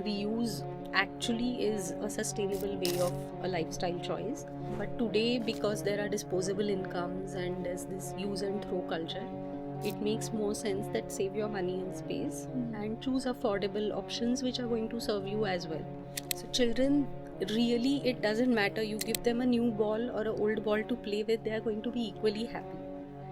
reuse actually is a sustainable way of a lifestyle choice. But today, because there are disposable incomes and there's this use and throw culture, it makes more sense that save your money and space and choose affordable options which are going to serve you as well. So, children, really, it doesn't matter. You give them a new ball or an old ball to play with, they are going to be equally happy.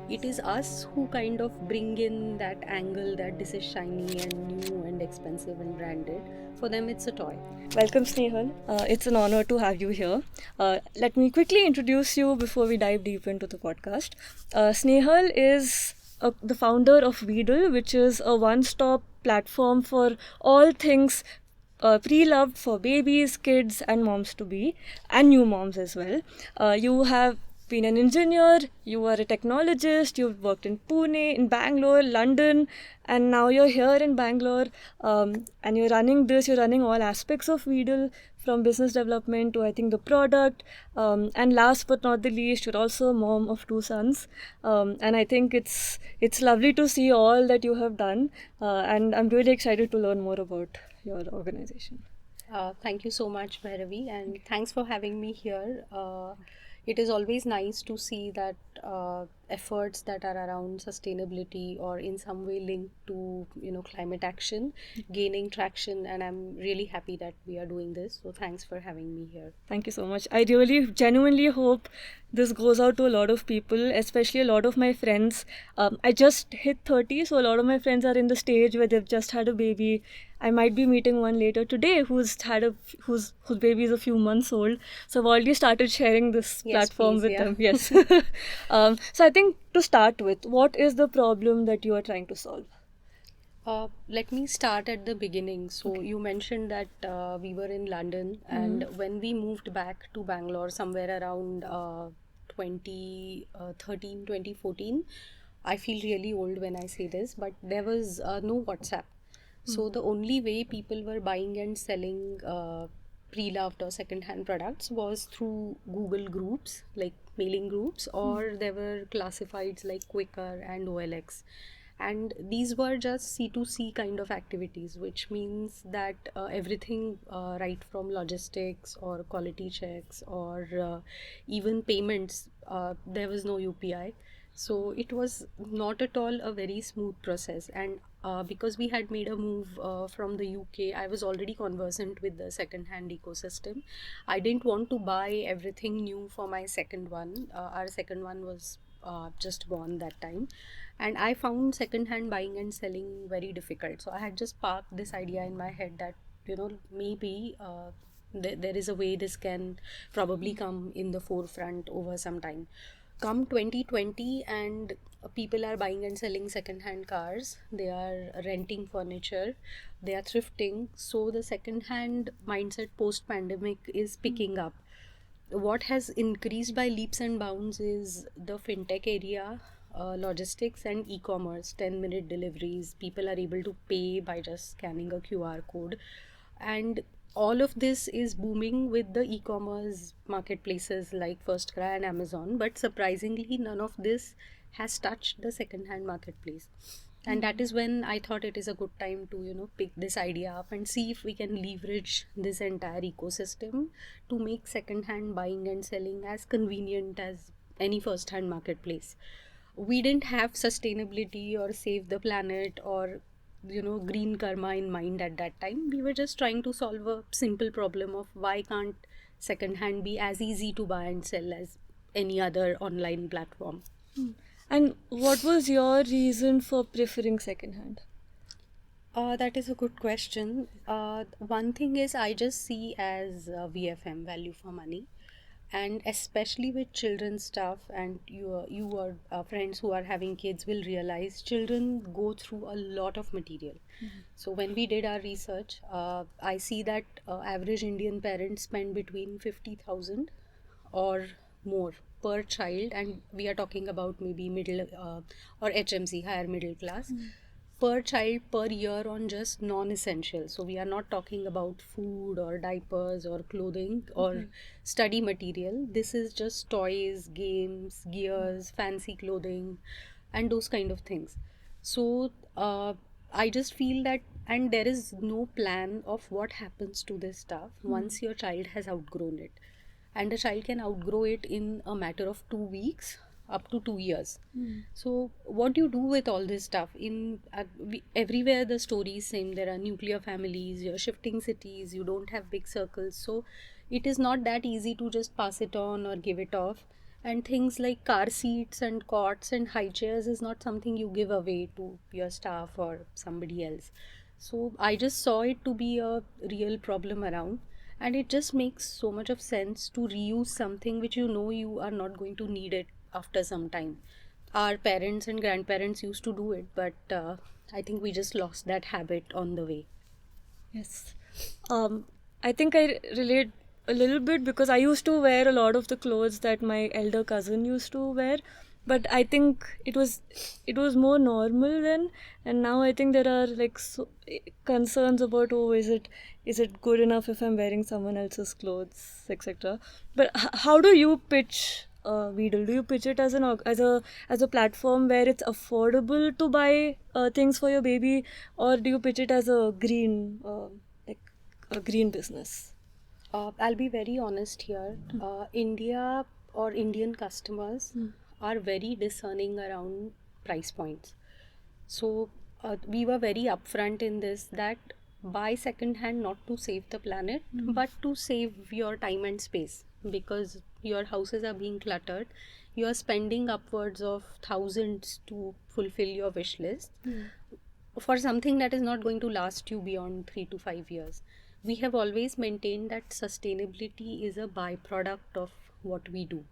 It is us who kind of bring in that angle that this is shiny and new and expensive and branded. For them, it's a toy. Welcome, Snehal. It's an honor to have you here. Let me quickly introduce you before we dive deep into the podcast. Snehal is the founder of Weedle, which is a one stop platform for all things pre-loved for babies, kids, and moms to be, and new moms as well. You have been an engineer, you are a technologist, you've worked in Pune, in Bangalore, London, and now you're here in Bangalore, and you're running this, you're running all aspects of Weedle, from business development to I think the product, and last but not the least, you're also a mom of two sons, and I think it's lovely to see all that you have done, and I'm really excited to learn more about your organization. Thank you so much, Bhairavi, and thanks for having me here. It is always nice to see that efforts that are around sustainability or in some way linked to climate action gaining traction, and I'm really happy that we are doing this. So thanks for having me here. Thank you so much. I really genuinely hope this goes out to a lot of people, especially a lot of my friends. I just hit 30, so a lot of my friends are in the stage where they've just had a baby. I might be meeting one later today whose baby is a few months old. So I've already started sharing this Yes, platform please, with yeah. them. Yes. So I think to start with, what is the problem that you are trying to solve? Let me start at the beginning. So, you mentioned that we were in London, and when we moved back to Bangalore somewhere around 2013, 2014, I feel really old when I say this, but there was no WhatsApp. So, the only way people were buying and selling pre-loved or second-hand products was through Google groups, like mailing groups, or there were classifieds like Quicker and OLX. And these were just C2C kind of activities, which means that everything, right from logistics or quality checks or even payments, there was no UPI. So it was not at all a very smooth process. And because we had made a move from the UK, I was already conversant with the second hand ecosystem. I didn't want to buy everything new for my second one. Our second one was just born that time, and I found second hand buying and selling very difficult. So I had just parked this idea in my head that maybe there is a way this can probably come in the forefront over some time. Come 2020, and people are buying and selling second hand cars, they are renting furniture, they are thrifting. So the second hand mindset post pandemic is picking up. What has increased by leaps and bounds is the fintech area, logistics and e-commerce. 10-minute deliveries, people are able to pay by just scanning a QR code, and all of this is booming with the e-commerce marketplaces like First Cry and Amazon. But surprisingly, none of this has touched the second hand marketplace. And that is when I thought it is a good time to pick this idea up and see if we can leverage this entire ecosystem to make second hand buying and selling as convenient as any first hand marketplace. We didn't have sustainability or save the planet or green karma in mind at that time. We were just trying to solve a simple problem of why can't second hand be as easy to buy and sell as any other online platform. And what was your reason for preferring secondhand? That is a good question. One thing is I just see as VFM, value for money, and especially with children stuff. And you or friends who are having kids will realize children go through a lot of material. So when we did our research, I see that average Indian parents spend between 50,000 or more per child, and we are talking about maybe middle or HMC, higher middle class, per child per year on just non-essential. So we are not talking about food or diapers or clothing or study material. This is just toys, games, gears, fancy clothing, and those kind of things. So I just feel that and there is no plan of what happens to this stuff once your child has outgrown it. And a child can outgrow it in a matter of 2 weeks up to 2 years. So what do you do with all this stuff? Everywhere the story is same. There are nuclear families, you're shifting cities, you don't have big circles, so it is not that easy to just pass it on or give it off. And things like car seats and cots and high chairs is not something you give away to your staff or somebody else. So I just saw it to be a real problem around, and it just makes so much of sense to reuse something which you know you are not going to need it after some time. Our parents and grandparents used to do it, but I think we just lost that habit on the way. Yes. I think I relate a little bit because I used to wear a lot of the clothes that my elder cousin used to wear, but I think it was more normal then, and now I think there are like concerns about, oh, is it good enough if I'm wearing someone else's clothes, etc. But how do you pitch Weedle? Do you pitch it as as a platform where it's affordable to buy things for your baby, or do you pitch it as like a green business? I'll be very honest here. India or Indian customers are very discerning around price points. So we were very upfront in this that buy second hand not to save the planet, but to save your time and space, because your houses are being cluttered. You are spending upwards of thousands to fulfill your wish list for something that is not going to last you beyond 3 to 5 years. We have always maintained that sustainability is a byproduct of what we do.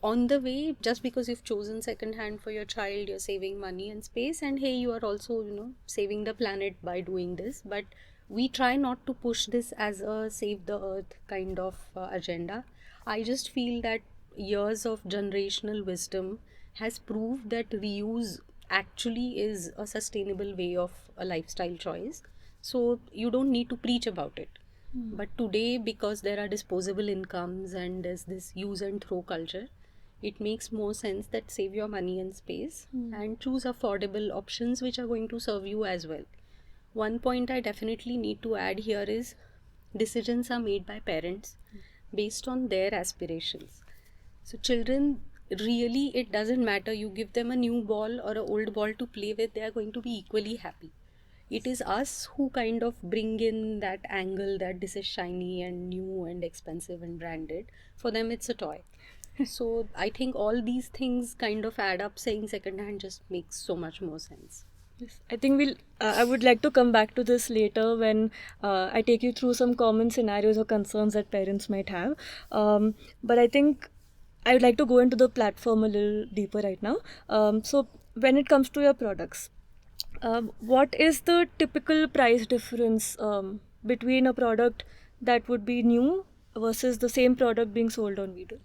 On the way, just because you've chosen second hand for your child, you're saving money and space, and hey, you are also, saving the planet by doing this. But we try not to push this as a save the earth kind of agenda. I just feel that years of generational wisdom has proved that reuse actually is a sustainable way of a lifestyle choice. So you don't need to preach about it. But today, because there are disposable incomes and there's this use and throw culture, it makes more sense that save your money and space and choose affordable options which are going to serve you as well. One point I definitely need to add here is decisions are made by parents based on their aspirations. So children, really, it doesn't matter. You give them a new ball or an old ball to play with, they are going to be equally happy. It is us who kind of bring in that angle that this is shiny and new and expensive and branded. For them, it's a toy. So I think all these things kind of add up. Saying secondhand just makes so much more sense. Yes, I think we'll. I would like to come back to this later when I take you through some common scenarios or concerns that parents might have. But I think I would like to go into the platform a little deeper right now. So when it comes to your products, what is the typical price difference between a product that would be new versus the same product being sold on Weedle?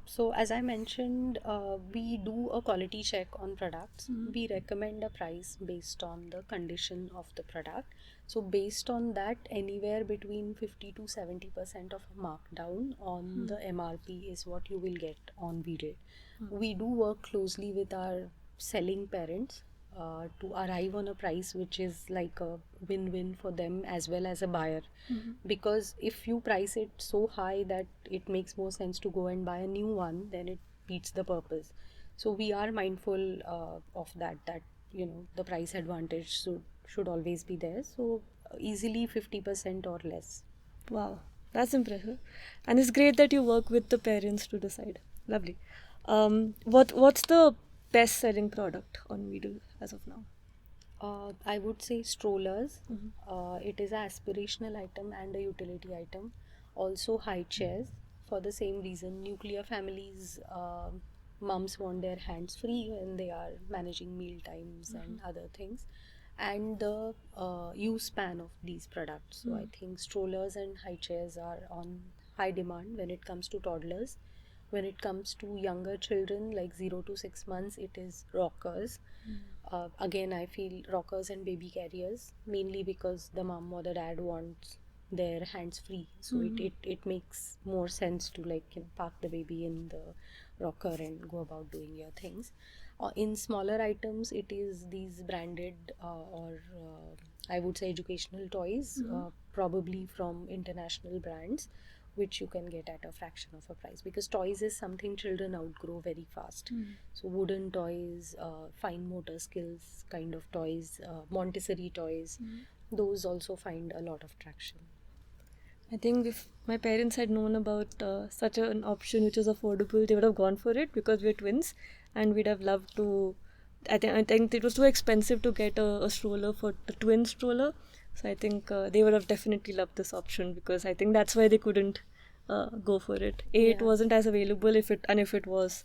So as I mentioned, we do a quality check on products. We recommend a price based on the condition of the product. So based on that, anywhere between 50 to 70% of a markdown on the MRP is what you will get on Weedle. We do work closely with our selling parents to arrive on a price which is like a win-win for them as well as a buyer. Because if you price it so high that it makes more sense to go and buy a new one, then it beats the purpose. So we are mindful of that the price advantage should always be there. So easily 50% or less. Wow, that's impressive, and it's great that you work with the parents to decide. Lovely. What's the best selling product on Weedle as of now? I would say strollers. It is an aspirational item and a utility item. Also high chairs, for the same reason. Nuclear families, moms want their hands free when they are managing meal times and other things. And the use span of these products. So I think strollers and high chairs are on high demand when it comes to toddlers. When it comes to younger children, like 0 to 6 months, it is rockers. Again, I feel rockers and baby carriers, mainly because the mom or the dad wants their hands free. So it makes more sense to park the baby in the rocker and go about doing your things. In smaller items, it is these branded or I would say educational toys, probably from international brands, which you can get at a fraction of a price, because toys is something children outgrow very fast. So wooden toys, fine motor skills kind of toys, Montessori toys, those also find a lot of traction. I think if my parents had known about such an option which was affordable, they would have gone for it, because we're twins and we'd have loved to. I think it was too expensive to get a stroller for the twin stroller. So I think they would have definitely loved this option, because I think that's why they couldn't go for it. It Yeah. wasn't as available if it was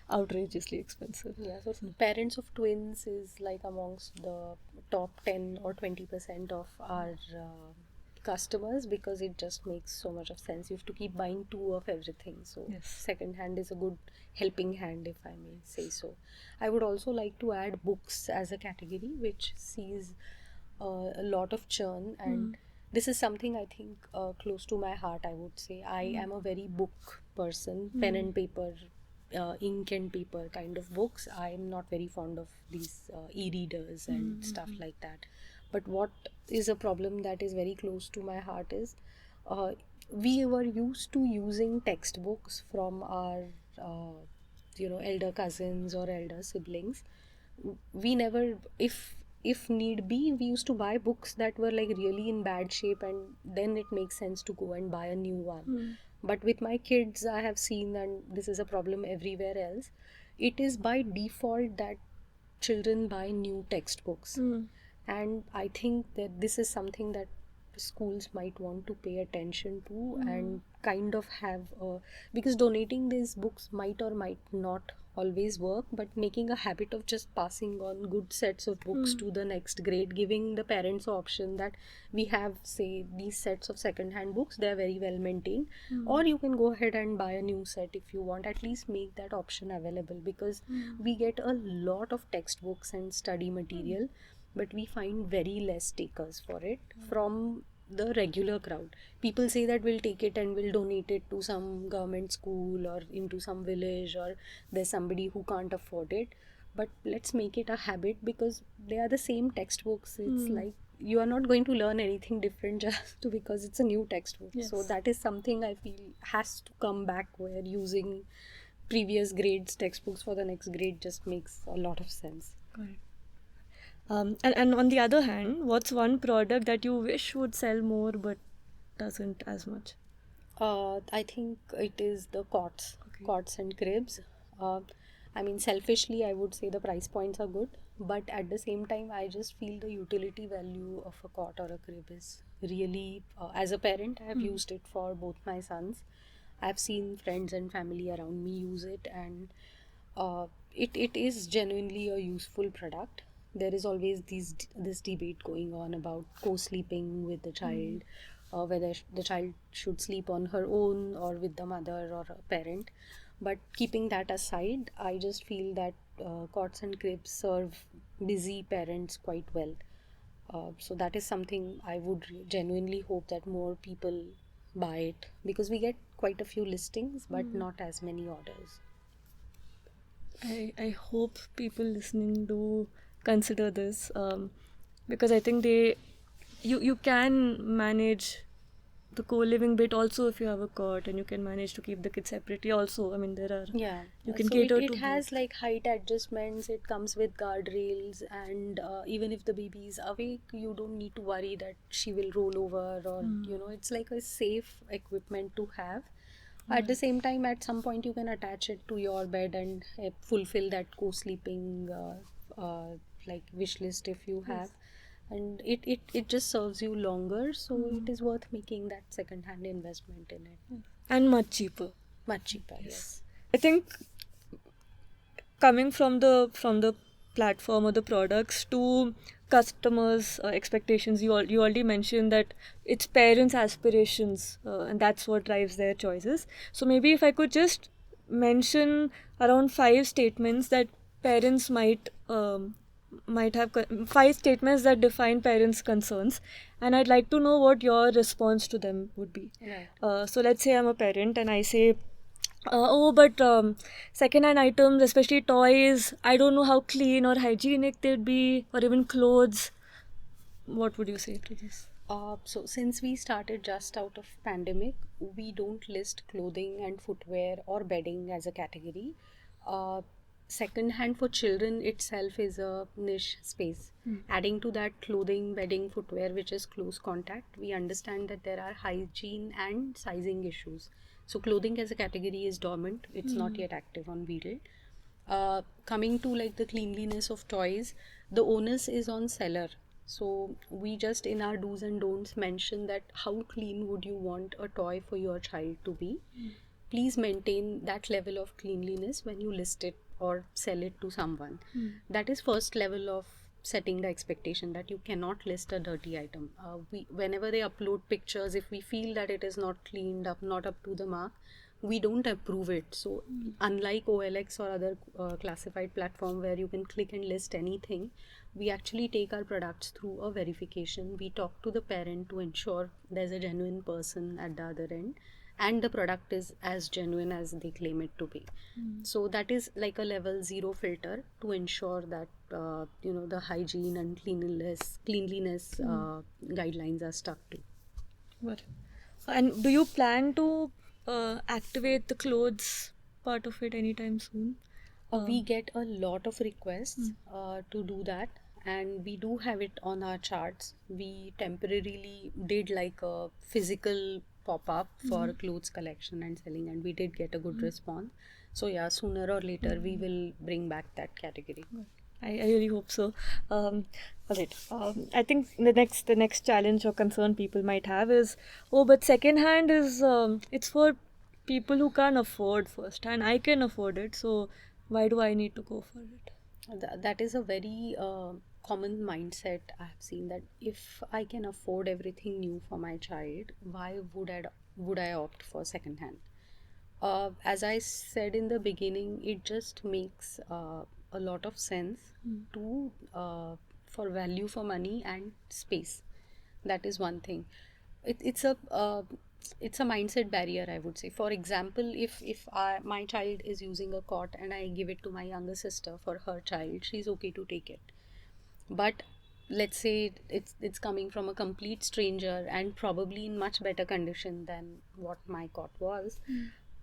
outrageously expensive. Yeah, so parents of twins is like amongst the top 10 or 20% of our customers, because it just makes so much of sense. You have to keep buying two of everything. So Yes. second hand is a good helping hand, if I may say so. I would also like to add books as a category, which sees a lot of churn, and this is something I think close to my heart, I would say. I am a very book person, pen and paper, ink and paper kind of books. I am not very fond of these e-readers and stuff like that. But what is a problem that is very close to my heart is uh, we were used to using textbooks from our elder cousins or elder siblings. We never, if need be, we used to buy books that were like really in bad shape, and then it makes sense to go and buy a new one. But with my kids, I have seen, and this is a problem everywhere else, it is by default that children buy new textbooks. And I think that this is something that schools might want to pay attention to and kind of have because donating these books might or might not always work, but making a habit of just passing on good sets of books to the next grade, giving the parents the option that we have, say, these sets of second hand books, they are very well maintained, or you can go ahead and buy a new set if you want. At least make that option available, because we get a lot of textbooks and study material, but we find very less takers for it from the regular crowd. People say that we'll take it and we'll donate it to some government school or into some village, or there's somebody who can't afford it. But let's make it a habit, because they are the same textbooks. It's like you are not going to learn anything different just because it's a new textbook. Yes. So that is something I feel has to come back, where using previous grades textbooks for the next grade just makes a lot of sense. Correct. And on the other hand, what's one product that you wish would sell more but doesn't as much? I think it is the cots, Okay. cots and cribs. I mean, selfishly, I would say the price points are good, but at the same time, I just feel the utility value of a cot or a crib is really, as a parent, I have used it for both my sons. I've seen friends and family around me use it, and it is genuinely a useful product. There is always this debate going on about co-sleeping with the child, whether the child should sleep on her own or with the mother or a parent. But keeping that aside, I just feel that cots and cribs serve busy parents quite well. So that is something I would genuinely hope that more people buy it, because we get quite a few listings but not as many orders. I hope people listening do consider this, because I think you can manage the co-living bit also if you have a cot, and you can manage to keep the kids separately also. I mean, there are Yeah, you can so cater it to has both. like height adjustments, it comes with guardrails, and even if the baby is awake, you don't need to worry that she will roll over, or it's like a safe equipment to have. At the same time, at some point, you can attach it to your bed and fulfill that co-sleeping like wish list if you have. And it just serves you longer, so it is worth making that second hand investment in it. And much cheaper. Much cheaper, yes. I think coming from the platform or the products to customers' expectations, you already mentioned that it's parents' aspirations, and that's what drives their choices. So maybe if I could just mention around 5 statements that parents might have 5 statements that define parents' concerns, and I'd like to know what your response to them would be. Right. So let's say I'm a parent and I say, But second-hand items, especially toys, I don't know how clean or hygienic they'd be, or even clothes. What would you say to this? So since we started just out of pandemic, we don't list clothing and footwear or bedding as a category. Uh, Second hand for children itself is a niche space. Adding to that clothing, bedding, footwear, which is close contact, we understand that there are hygiene and sizing issues. So clothing as a category is dormant. It's not yet active on Beetle. Coming to like the cleanliness of toys, the onus is on seller. So we just in our do's and don'ts mention that how clean would you want a toy for your child to be. Please maintain that level of cleanliness when you list it or sell it to someone. That is first level of setting the expectation that you cannot list a dirty item. Whenever they upload pictures, if we feel that it is not cleaned up, not up to the mark, we don't approve it. So unlike OLX or other classified platform where you can click and list anything, we actually take our products through a verification. We talk to the parent to ensure there's a genuine person at the other end and the product is as genuine as they claim it to be. So that is like a level 0 filter to ensure that the hygiene and cleanliness guidelines are stuck to. What? And do you plan to activate the clothes part of it anytime soon? We get a lot of requests to do that, and we do have it on our charts. We temporarily did like a physical pop up for clothes collection and selling, and we did get a good response. So, yeah, sooner or later, we will bring back that category. I really hope so. All right. I think the next challenge or concern people might have is, oh, but second hand is it's for people who can't afford first hand. I can afford it, so why do I need to go for it? That is a very common mindset I have seen, that if I can afford everything new for my child, why would I opt for second hand? As I said in the beginning, it just makes a lot of sense to for value for money and space. That is one thing. It's a mindset barrier, I would say. For example, if my child is using a cot and I give it to my younger sister for her child, she's okay to take it. But let's say it's coming from a complete stranger and probably in much better condition than what my cot was.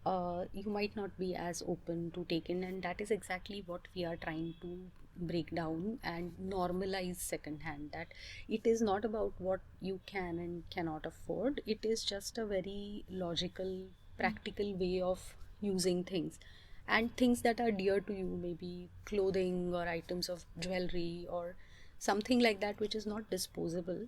You might not be as open to take in, and that is exactly what we are trying to break down and normalize secondhand. That it is not about what you can and cannot afford, it is just a very logical, practical way of using things, and things that are dear to you, maybe clothing or items of jewelry or something like that, which is not disposable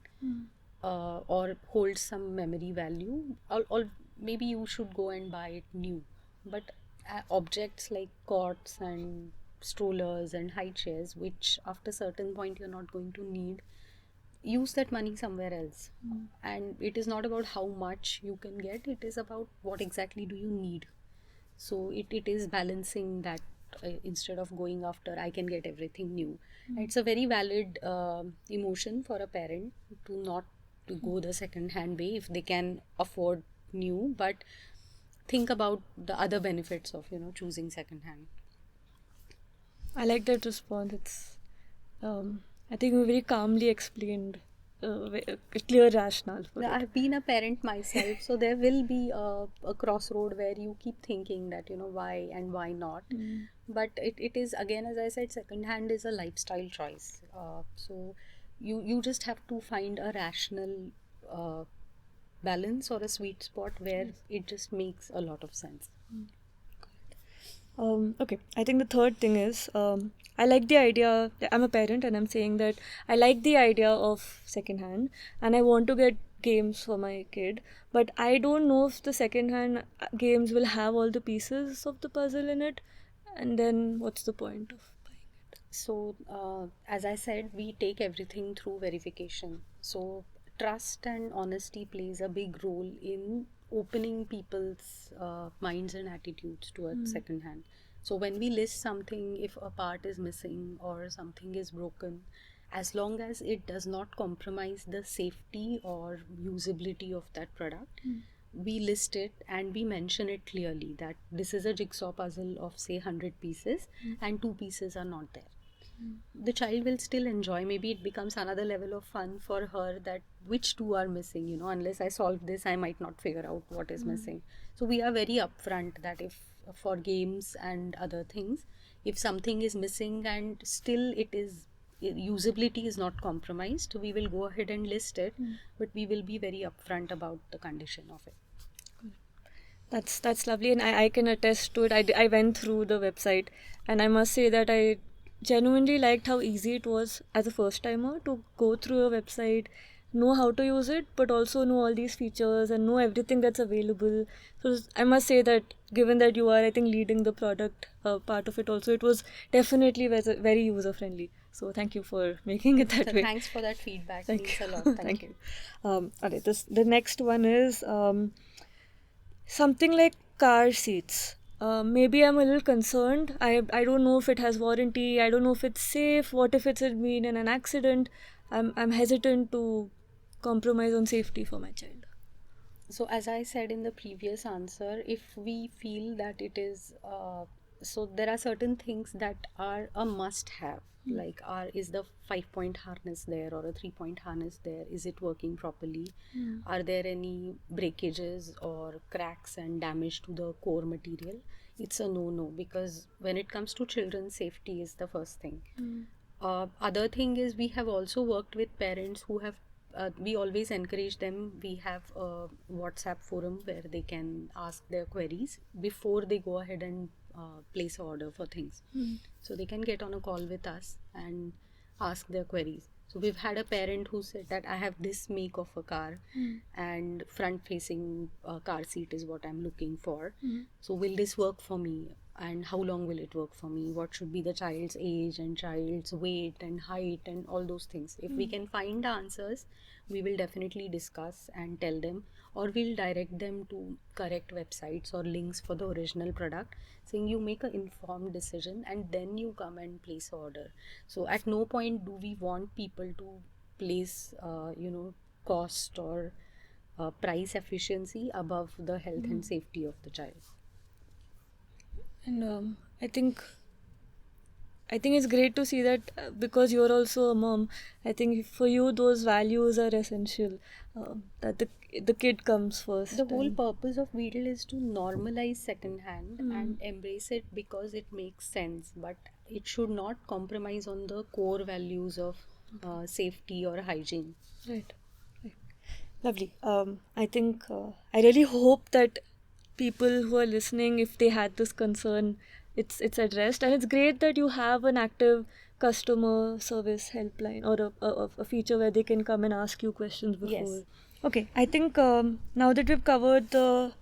or holds some memory value, or maybe you should go and buy it new. But objects like cots and strollers and high chairs, which after certain point you're not going to need, use that money somewhere else. And it is not about how much you can get, it is about what exactly do you need. So it is balancing that, instead of going after I can get everything new. It's a very valid emotion for a parent to not to go the second hand way if they can afford new, but think about the other benefits of choosing second hand. I like that response. I think we very calmly explained a clear rationale for it. I've been a parent myself, so there will be a crossroad where you keep thinking that why and why not. But it is, again, as I said, second hand is a lifestyle choice. So you just have to find a rational balance or a sweet spot where it just makes a lot of sense. Okay, I think the third thing is I like the idea. I'm a parent and I'm saying that I like the idea of secondhand and I want to get games for my kid, but I don't know if the secondhand games will have all the pieces of the puzzle in it, and then what's the point of buying it? So, as I said, we take everything through verification. So, trust and honesty plays a big role in opening people's minds and attitudes towards secondhand. So, when we list something, if a part is missing or something is broken, as long as it does not compromise the safety or usability of that product, we list it and we mention it clearly that this is a jigsaw puzzle of say 100 pieces and 2 pieces are not there, the child will still enjoy. Maybe it becomes another level of fun for her, that which two are missing, unless I solve this I might not figure out what is missing. So we are very upfront that if for games and other things, if something is missing and still it is usability is not compromised, we will go ahead and list it, but we will be very upfront about the condition of it. That's lovely, and I can attest to it. I went through the website, and I must say that I genuinely liked how easy it was as a first timer to go through a website, know how to use it, but also know all these features and know everything that's available. So I must say that given that you are, I think, leading the product part of it also, it was definitely very user friendly. So thank you for making it that So way. thanks for that feedback. Thank Means you. a lot. Thank you. Alright, the next one is something like car seats. Maybe I'm a little concerned. I don't know if it has warranty. I don't know if it's safe. What if it's been in an accident? I'm hesitant to compromise on safety for my child. So, as I said in the previous answer, if we feel that it is, so there are certain things that are a must have, like is the 5 point harness there or a 3 point harness there? Is it working properly? Are there any breakages or cracks and damage to the core material? It's a no because when it comes to children, safety is the first thing. Other thing is we have also worked with parents who have we always encourage them. We have a WhatsApp forum where they can ask their queries before they go ahead and place an order for things. So they can get on a call with us and ask their queries. So we've had a parent who said that I have this make of a car and front facing car seat is what I'm looking for. So will this work for me? And how long will it work for me? What should be the child's age and child's weight and height and all those things? If we can find answers, we will definitely discuss and tell them, or we'll direct them to correct websites or links for the original product, saying you make an informed decision and then you come and place order. So at no point do we want people to place cost or price efficiency above the health and safety of the child. And I think it's great to see that because you're also a mom. I think for you those values are essential. That the kid comes first. The whole purpose of Weedle is to normalize secondhand and embrace it because it makes sense, but it should not compromise on the core values of safety or hygiene. Right. Lovely. I think I really hope that people who are listening, if they had this concern, it's addressed, and it's great that you have an active customer service helpline or a feature where they can come and ask you questions before. Yes. Okay, I think now that we've covered the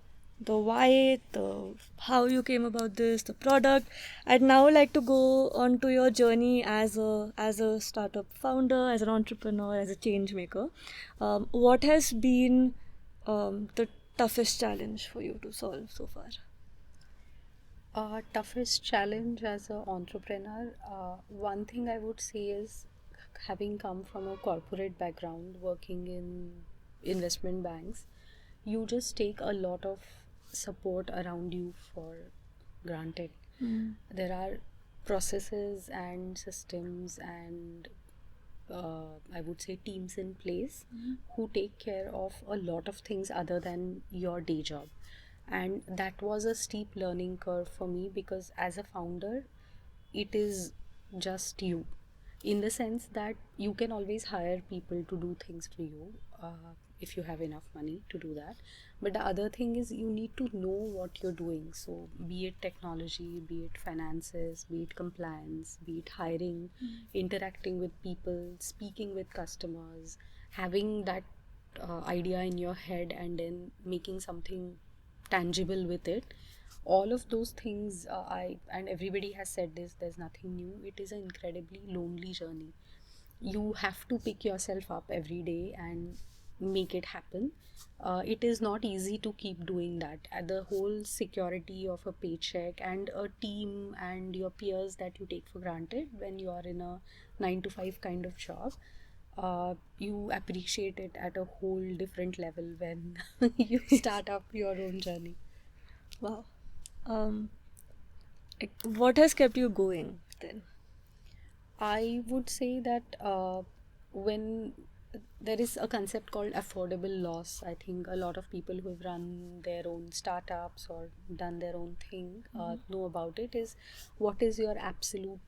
why, the how you came about this, the product, I'd now like to go on to your journey as a startup founder, as an entrepreneur, as a change maker. What has been the toughest challenge for you to solve so far? Toughest challenge as an entrepreneur, one thing I would say is, having come from a corporate background, working in investment banks, you just take a lot of support around you for granted. There are processes and systems and I would say teams in place who take care of a lot of things other than your day job. And that was a steep learning curve for me because as a founder, it is just you, in the sense that you can always hire people to do things for you if you have enough money to do that. But the other thing is you need to know what you're doing. So be it technology, be it finances, be it compliance, be it hiring, interacting with people, speaking with customers, having that idea in your head and then making something tangible with it. All of those things, I and everybody has said this, there's nothing new. It is an incredibly lonely journey. You have to pick yourself up every day and make it happen. It is not easy to keep doing that. The whole security of a paycheck and a team and your peers that you take for granted when you are in a 9 to 5 kind of job, you appreciate it at a whole different level when you start up your own journey. Wow. What has kept you going then? I would say that when there is a concept called affordable loss, I think a lot of people who have run their own startups or done their own thing know about it. Is what is your absolute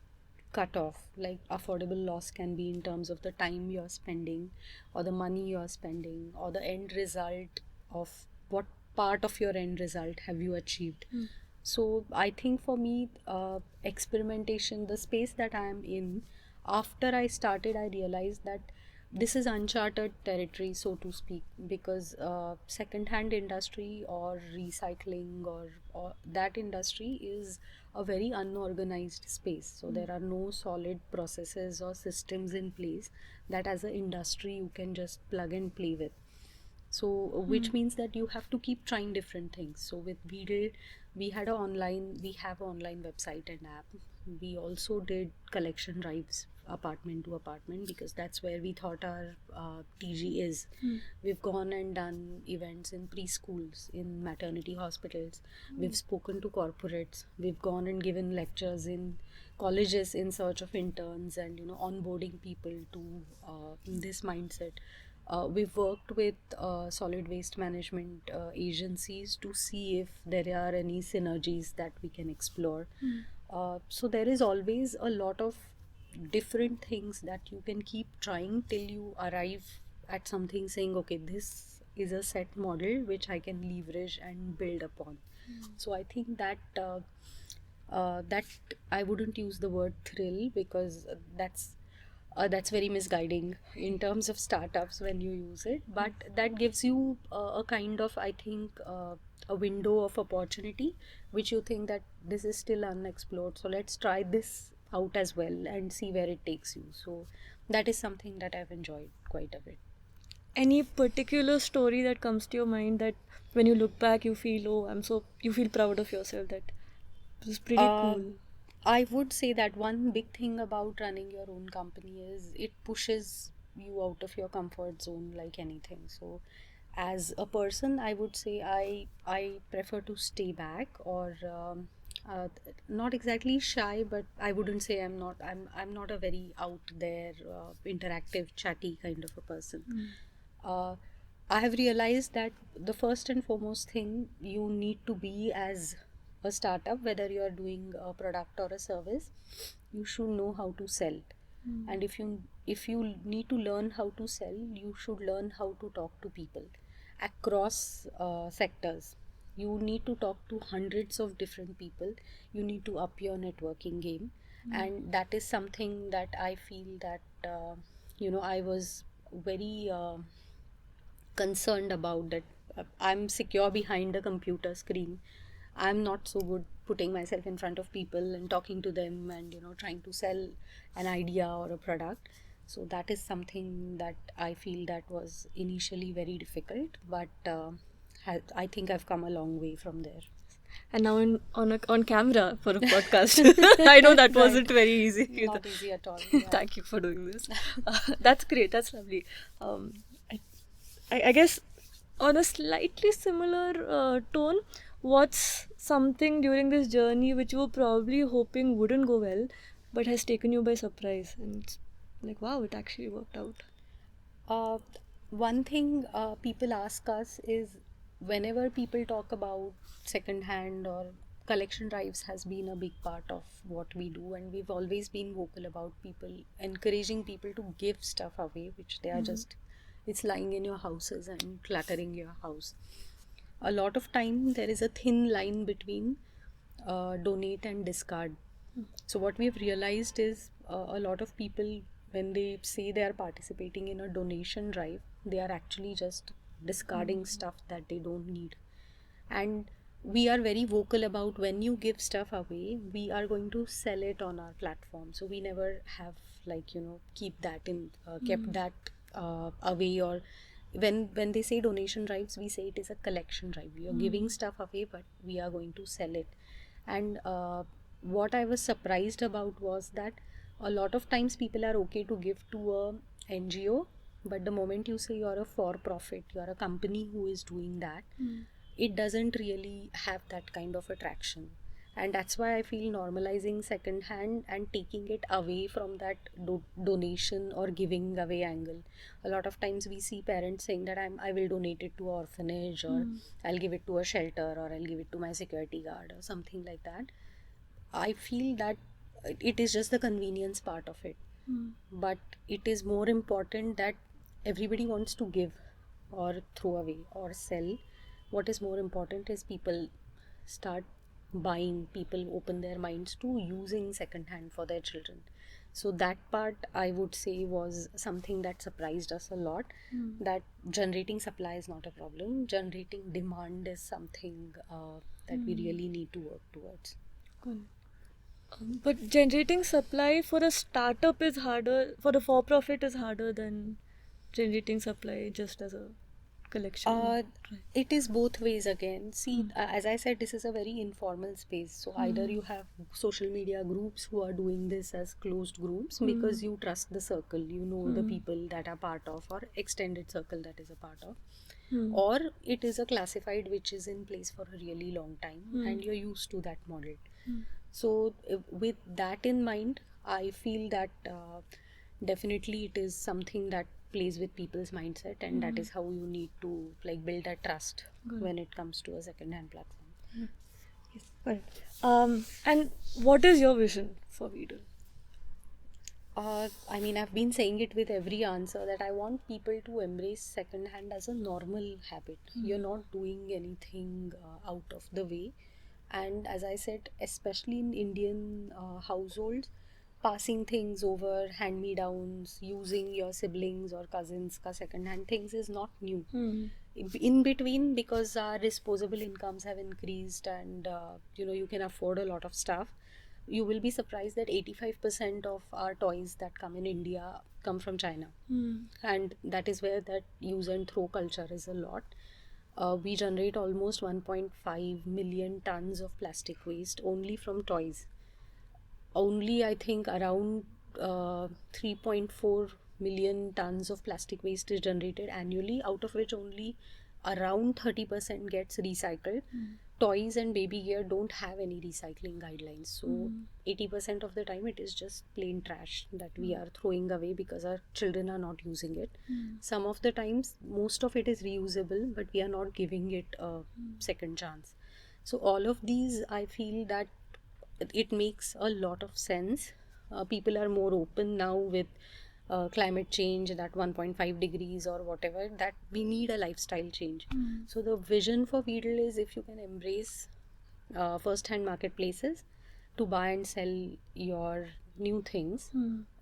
cutoff? Like affordable loss can be in terms of the time you're spending, or the money you're spending, or the end result of what part of your end result have you achieved. So I think for me, experimentation, the space that I am in, after I started, I realized that this is uncharted territory, so to speak, because second-hand industry or recycling or that industry is a very unorganized space. So there are no solid processes or systems in place that as an industry you can just plug and play with. So which means that you have to keep trying different things. So with Beedle, we have an online website and app. We also did collection drives apartment to apartment because that's where we thought our TG is. We've gone and done events in preschools, in maternity hospitals. We've spoken to corporates. We've gone and given lectures in colleges in search of interns and onboarding people to this mindset. We've worked with solid waste management agencies to see if there are any synergies that we can explore. So there is always a lot of different things that you can keep trying till you arrive at something saying, okay, this is a set model which I can leverage and build upon. So I think that I wouldn't use the word thrill because that's very misguiding in terms of startups when you use it, but that gives you a kind of, I think, a window of opportunity which you think that this is still unexplored, so let's try this out as well and see where it takes you. So that is something that I've enjoyed quite a bit. Any particular story that comes to your mind that when you look back you feel, oh, you feel proud of yourself, that this is pretty cool? I would say that one big thing about running your own company is it pushes you out of your comfort zone like anything. So, as a person, I would say I prefer to stay back or not exactly shy, but I wouldn't say I'm not a very out there, interactive, chatty kind of a person. Uh, I have realized that the first and foremost thing you need to be as a startup, whether you are doing a product or a service, you should know how to sell. And if you need to learn how to sell, you should learn how to talk to people across sectors. You need to talk to hundreds of different people. You need to up your networking game, and that is something that I feel that I was very concerned about, that I'm secure behind a computer screen. I'm not so good putting myself in front of people and talking to them and trying to sell an idea or a product. So that is something that I feel that was initially very difficult, but I think I've come a long way from there. And now on camera for a podcast. I know that wasn't very easy either. Not easy at all. Yeah. Thank you for doing this. That's great. That's lovely. I guess on a slightly similar tone, what's something during this journey which you were probably hoping wouldn't go well, but has taken you by surprise, and it's like, wow, it actually worked out. Uh, One thing people ask us is, whenever people talk about second hand or collection drives has been a big part of what we do, and we've always been vocal about people encouraging people to give stuff away which they are just, it's lying in your houses and cluttering your house. A lot of time there is a thin line between donate and discard. So what we've realized is a lot of people, when they say they are participating in a donation drive, they are actually just discarding stuff that they don't need. And we are very vocal about, when you give stuff away, we are going to sell it on our platform. So we never have kept that away, or when they say donation drives, we say it is a collection drive. We are giving stuff away, but we are going to sell it. And what I was surprised about was that a lot of times people are okay to give to a NGO, but the moment you say you're a for-profit, you're a company who is doing that, it doesn't really have that kind of attraction. And that's why I feel normalizing second hand and taking it away from that donation or giving away angle. A lot of times we see parents saying that I will donate it to an orphanage, or I'll give it to a shelter, or I'll give it to my security guard or something like that. I feel that it is just the convenience part of it. But it is more important that everybody wants to give or throw away or sell. What is more important is people start buying, people open their minds to using second hand for their children. So that part, I would say, was something that surprised us a lot. That generating supply is not a problem, generating demand is something that we really need to work towards. Good. But generating supply for a startup is harder, for a for-profit is harder than generating supply just as a collection. Right. It is both ways again. See, as I said, this is a very informal space. So either you have social media groups who are doing this as closed groups because you trust the circle, you know the people that are part of, or extended circle that is a part of. Or it is a classified which is in place for a really long time and you're used to that model. So with that in mind, I feel that definitely it is something that plays with people's mindset, and that is how you need to like build that trust when it comes to a second-hand platform. Yes. Correct. And what is your vision for Weedle? I mean, I've been saying it with every answer that I want people to embrace second-hand as a normal habit. You're not doing anything out of the way. And as I said, especially in Indian households, passing things over, hand-me-downs, using your siblings or cousins ka second-hand things is not new. In between, because our disposable incomes have increased and you can afford a lot of stuff, you will be surprised that 85% of our toys that come in India come from China. And that is where that use and throw culture is a lot. We generate almost 1.5 million tons of plastic waste only from toys. Only I think around 3.4 million tons of plastic waste is generated annually, out of which only around 30% gets recycled. Toys and baby gear don't have any recycling guidelines, so 80% of the time it is just plain trash that we are throwing away because our children are not using it. Some of the times most of it is reusable, but we are not giving it a second chance. So all of these, I feel that it makes a lot of sense. People are more open now with climate change, that 1.5 degrees or whatever, that we need a lifestyle change. So the vision for Weedle is if you can embrace first-hand marketplaces to buy and sell your new things,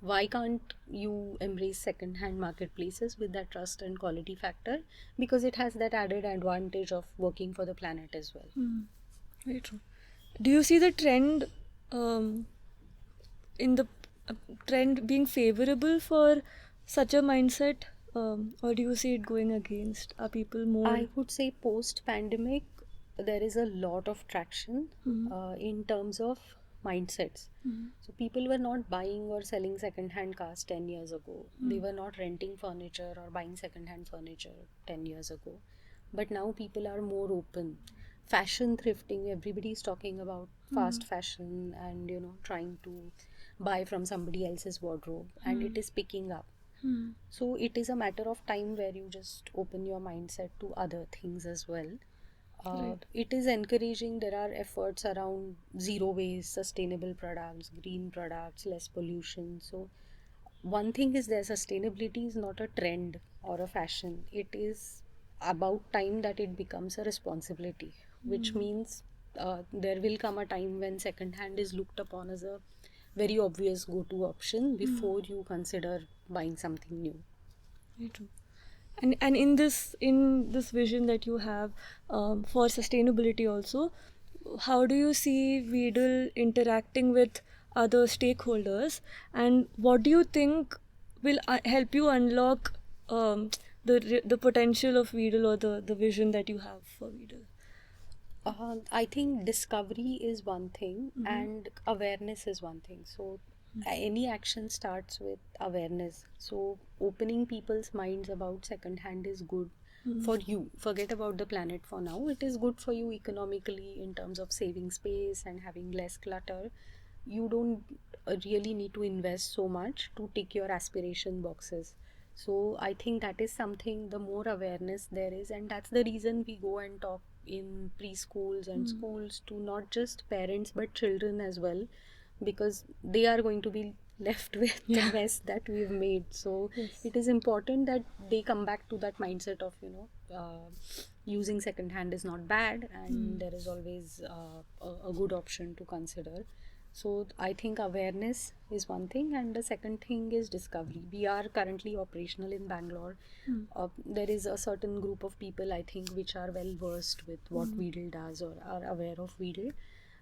why can't you embrace second-hand marketplaces with that trust and quality factor? Because it has that added advantage of working for the planet as well. Very true. Do you see the trend in the trend being favorable for such a mindset, or do you see it going against? Are people more? I would say post-pandemic, there is a lot of traction in terms of mindsets. So people were not buying or selling second-hand cars 10 years ago. They were not renting furniture or buying second-hand furniture 10 years ago. But now people are more open. Fashion thrifting, everybody's talking about fast fashion and trying to buy from somebody else's wardrobe, and it is picking up. So it is a matter of time where you just open your mindset to other things as well. It is encouraging. There are efforts around zero waste, sustainable products, green products, less pollution. So one thing is there, sustainability is not a trend or a fashion. It is about time that it becomes a responsibility, which means there will come a time when second hand is looked upon as a very obvious go-to option before you consider buying something new. Very true. And in this vision that you have for sustainability also, how do you see Weedle interacting with other stakeholders, and what do you think will help you unlock the potential of Weedle, or the vision that you have for Weedle? I think discovery is one thing and awareness is one thing. So any action starts with awareness. So opening people's minds about second hand is good for you. Forget about the planet for now. It is good for you economically in terms of saving space and having less clutter. You don't really need to invest so much to tick your aspiration boxes. So I think that is something, the more awareness there is, and that's the reason we go and talk in preschools and schools to not just parents but children as well, because they are going to be left with the mess that we've made. So it is important that they come back to that mindset of, using second hand is not bad, and there is always a good option to consider. So I think awareness is one thing, and the second thing is discovery. We are currently operational in Bangalore. There is a certain group of people, I think, which are well versed with what Weedle does or are aware of Weedle.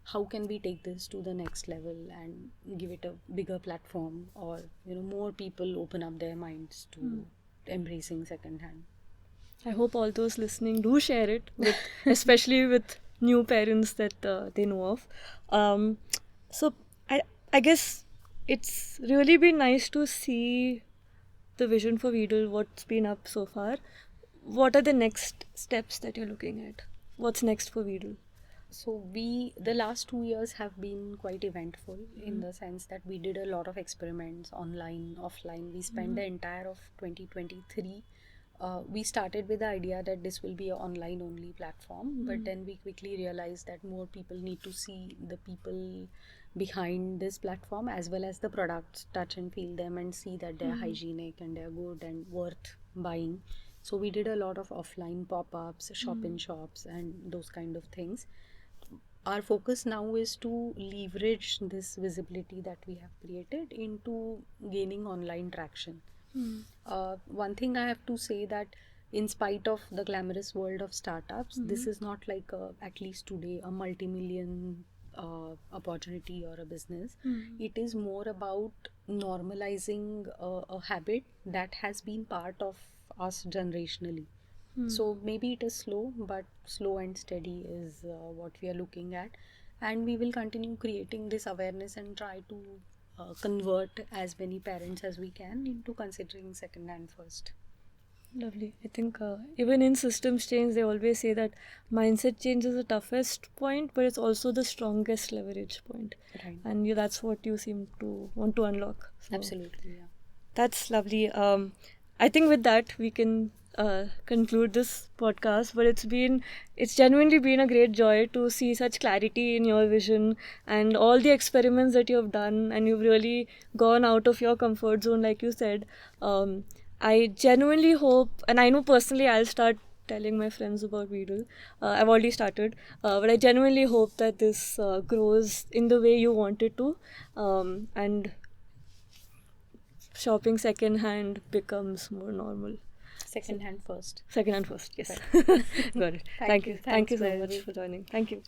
How can we take this to the next level and give it a bigger platform, or more people open up their minds to embracing second hand? I hope all those listening do share it, with, especially with new parents that they know of. So I guess it's really been nice to see the vision for Weedle, what's been up so far. What are the next steps that you're looking at? What's next for Weedle? So the last 2 years have been quite eventful in the sense that we did a lot of experiments online, offline. We spent the entire of 2023. We started with the idea that this will be an online only platform, but then we quickly realized that more people need to see the people behind this platform as well as the products, touch and feel them and see that they're hygienic and they're good and worth buying. So we did a lot of offline pop-ups, shop-in-shops and those kind of things. Our focus now is to leverage this visibility that we have created into gaining online traction. One thing I have to say, that in spite of the glamorous world of startups, this is not like at least today a multi-million opportunity or a business. It is more about normalizing a habit that has been part of us generationally. So maybe it is slow, but slow and steady is what we are looking at, and we will continue creating this awareness and try to convert as many parents as we can into considering second hand first. Lovely. I think even in systems change, they always say that mindset change is the toughest point, but it's also the strongest leverage point. Right. And that's what you seem to want to unlock. So Absolutely, yeah. that's lovely. I think with that we can conclude this podcast. But it's genuinely been a great joy to see such clarity in your vision and all the experiments that you have done, and you've really gone out of your comfort zone, like you said. I genuinely hope, and I know personally I'll start telling my friends about Weedle. I've already started, but I genuinely hope that this grows in the way you want it to, and shopping second hand becomes more normal. Second hand first. Second hand first, yes. Right. Got it. Thank you. Thank you so Thanks, much for joining. Thank you.